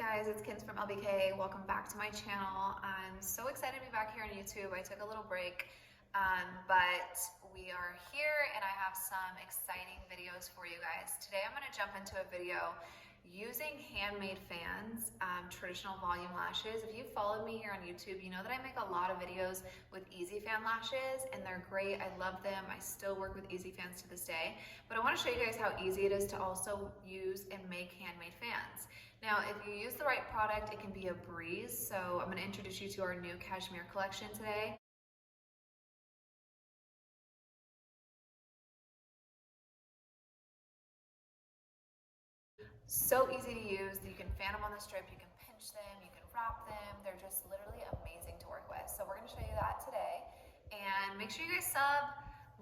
guys, it's Kins from LBK. Welcome back to my channel. I'm so excited to be back here on YouTube. I took a little break, but we are here and I have some exciting videos for you guys. Today I'm going to jump into a video using handmade fans, traditional volume lashes. If you followed me here on YouTube, you know that I make a lot of videos with easy fan lashes and they're great. I love them. I still work with easy fans to this day, but I want to show you guys how easy it is to also use and make handmade fans. Now, if you use the right product, it can be a breeze. So I'm going to introduce you to our new Cashmere collection today. So easy to use. You can fan them on the strip, you can pinch them, you can wrap them. They're just literally amazing to work with. So we're going to show you that today. And make sure you guys sub,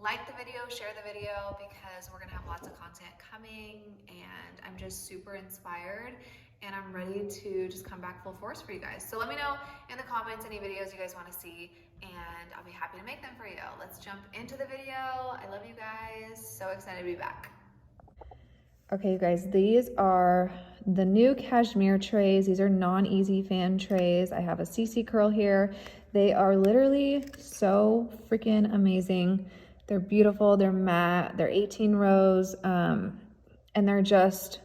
like the video, share the video, because we're going to have lots of content coming and I'm just super inspired and I'm ready to just come back full force for you guys. So let me know in the comments any videos you guys want to see and I'll be happy to make them for you. Let's jump into the video. I love you guys. So excited to be back. Okay, you guys, these are the new Cashmere trays. These are non-easy fan trays. I have a CC curl here. They are literally so freaking amazing. They're beautiful, they're matte, they're 18 rows, and they're just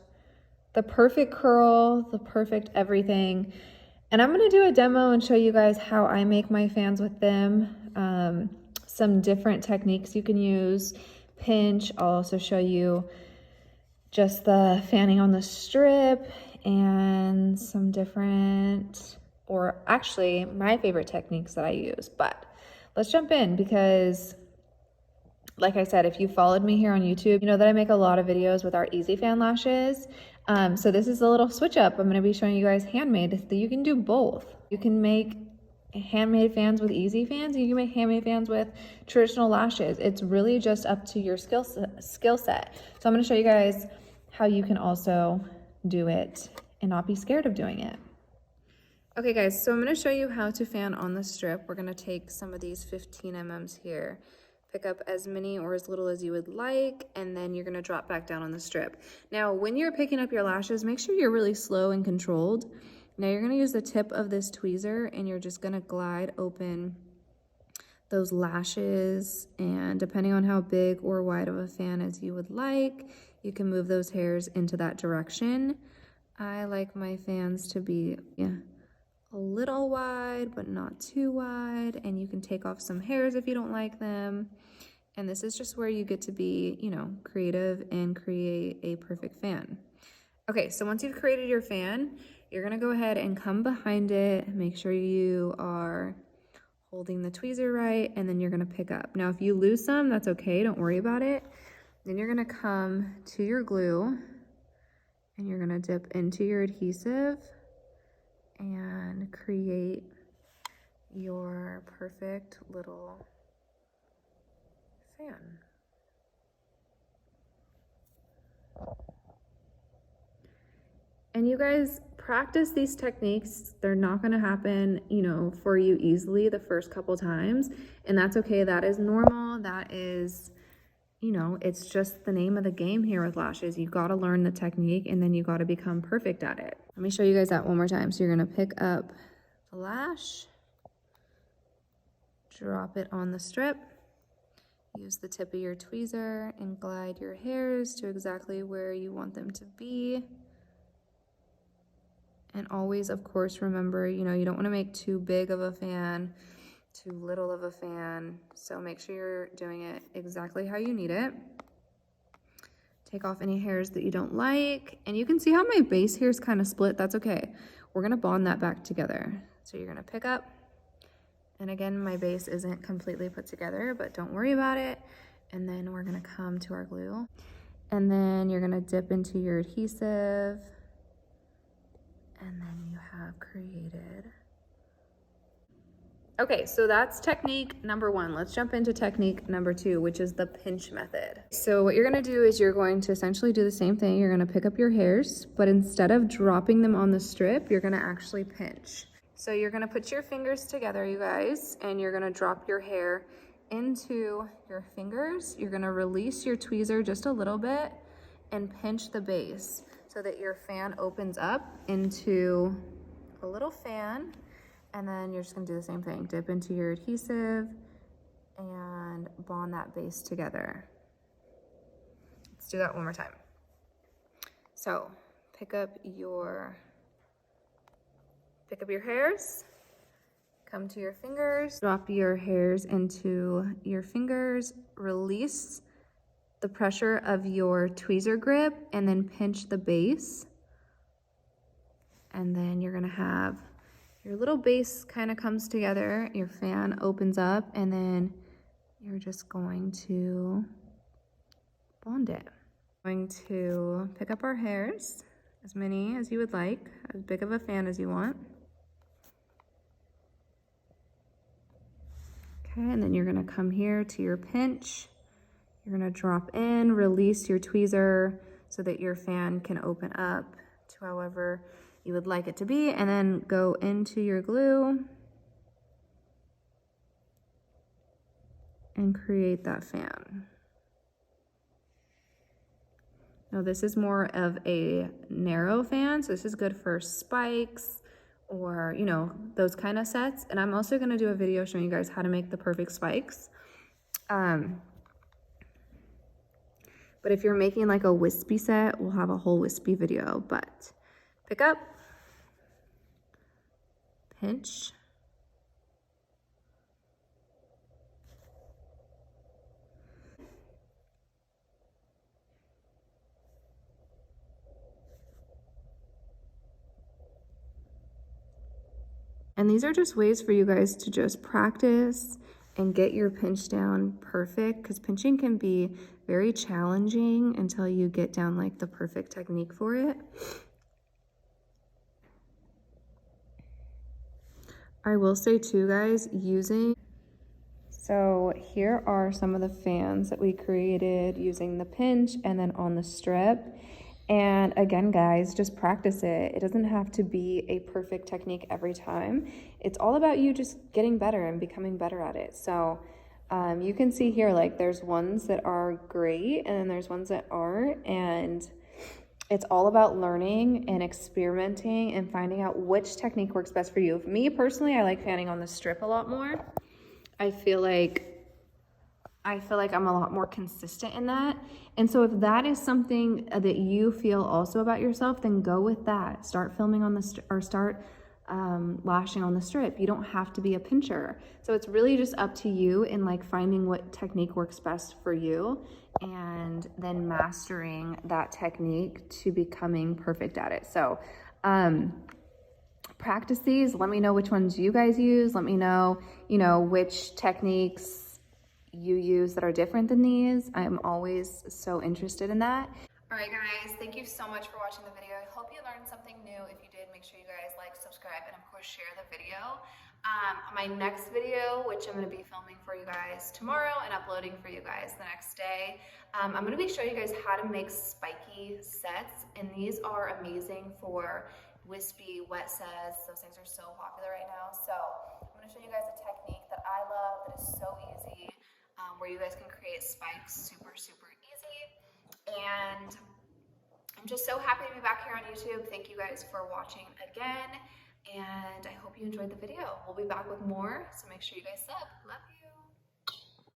the perfect curl, the perfect everything. And I'm gonna do a demo and show you guys how I make my fans with them. Some different techniques you can use, pinch. I'll also show you just the fanning on the strip and some different, or actually my favorite techniques that I use. But let's jump in because like I said, if you followed me here on YouTube, you know that I make a lot of videos with our easy fan lashes. So this is a little switch up. I'm going to be showing you guys handmade. You can do both. You can make handmade fans with easy fans, and you can make handmade fans with traditional lashes. It's really just up to your skill set. So I'm going to show you guys how you can also do it and not be scared of doing it. Okay guys, so I'm going to show you how to fan on the strip. We're going to take some of these 15 mm's here, pick up as many or as little as you would like, and then you're going to drop back down on the strip. Now when you're picking up your lashes, make sure you're really slow and controlled. Now you're going to use the tip of this tweezer and you're just going to glide open those lashes, and depending on how big or wide of a fan as you would like, you can move those hairs into that direction. I like my fans to be a little wide, but not too wide, and you can take off some hairs if you don't like them. And this is just where you get to be, you know, creative and create a perfect fan. Okay, so once you've created your fan, you're gonna go ahead and come behind it, make sure you are holding the tweezer right, and then you're gonna pick up. Now, if you lose some, that's okay, don't worry about it. Then you're gonna come to your glue and you're gonna dip into your adhesive and create your perfect little fan. And you guys practice these techniques. They're not gonna happen, you know, for you easily the first couple times, and that's okay. That is normal. That is, you know, it's just the name of the game here with lashes. You gotta learn the technique and then you gotta become perfect at it. Let me show you guys that one more time. So you're gonna pick up the lash, drop it on the strip, use the tip of your tweezer and glide your hairs to exactly where you want them to be. And always, of course, remember, you know, you don't wanna make too big of a fan, too little of a fan. So make sure you're doing it exactly how you need it. Take off any hairs that you don't like. And you can see how my base here is kind of split. That's okay. We're gonna bond that back together. So you're gonna pick up, and again, my base isn't completely put together, but don't worry about it. And then we're gonna come to our glue, and then you're gonna dip into your adhesive, and then you have created. Okay, so that's technique number one. Let's jump into technique number two, which is the pinch method. So what you're gonna do is you're going to essentially do the same thing. You're gonna pick up your hairs, but instead of dropping them on the strip, you're gonna actually pinch. So you're gonna put your fingers together, you guys, and you're gonna drop your hair into your fingers. You're gonna release your tweezer just a little bit and pinch the base. so that your fan opens up into a little fan. And then you're just gonna do the same thing. Dip into your adhesive and bond that base together. Let's do that one more time. So pick up your hairs, come to your fingers, drop your hairs into your fingers, release the pressure of your tweezer grip, and then pinch the base. And then you're gonna have your little base kind of comes together, your fan opens up, and then you're just going to bond it. Going to pick up our hairs, as many as you would like, as big of a fan as you want. Okay, and then you're gonna come here to your pinch. You're gonna drop in, release your tweezer so that your fan can open up to however you would like it to be, and then go into your glue and create that fan. Now this is more of a narrow fan, so this is good for spikes or, you know, those kind of sets. And I'm also gonna do a video showing you guys how to make the perfect spikes. But if you're making like a wispy set, we'll have a whole wispy video. But pick up, pinch, and these are just ways for you guys to just practice and get your pinch down perfect, because pinching can be very challenging until you get down like the perfect technique for it. I will say too, guys, so here are some of the fans that we created using the pinch and then on the strip. And again, guys, just practice it. It doesn't have to be a perfect technique every time. It's all about you just getting better and becoming better at it. So you can see here, like there's ones that are great and then there's ones that aren't. And it's all about learning and experimenting and finding out which technique works best for you. For me personally, I like fanning on the strip a lot more. I feel like I'm a lot more consistent in that. And so if that is something that you feel also about yourself, then go with that. Start filming on the or start lashing on the strip. You don't have to be a pincher. So it's really just up to you in like finding what technique works best for you and then mastering that technique to becoming perfect at it. So practice these. Let me know which ones you guys use. Let me know, you know, which techniques you use that are different than these. I'm always so interested in that. All right, guys, thank you so much for watching the video. I hope you learned something new. If you did, make sure you guys like, subscribe, and of course share the video. My next video, which I'm going to be filming for you guys tomorrow and uploading for you guys the next day, I'm going to be showing you guys how to make spiky sets, and these are amazing for wispy, wet sets. Those things are so popular right now. So I'm going to show you guys a technique that I love that is so easy, where you guys can create spikes super, super easy. And I'm just so happy to be back here on YouTube. Thank you guys for watching again, and I hope you enjoyed the video. We'll be back with more, so make sure you guys sub. Love you.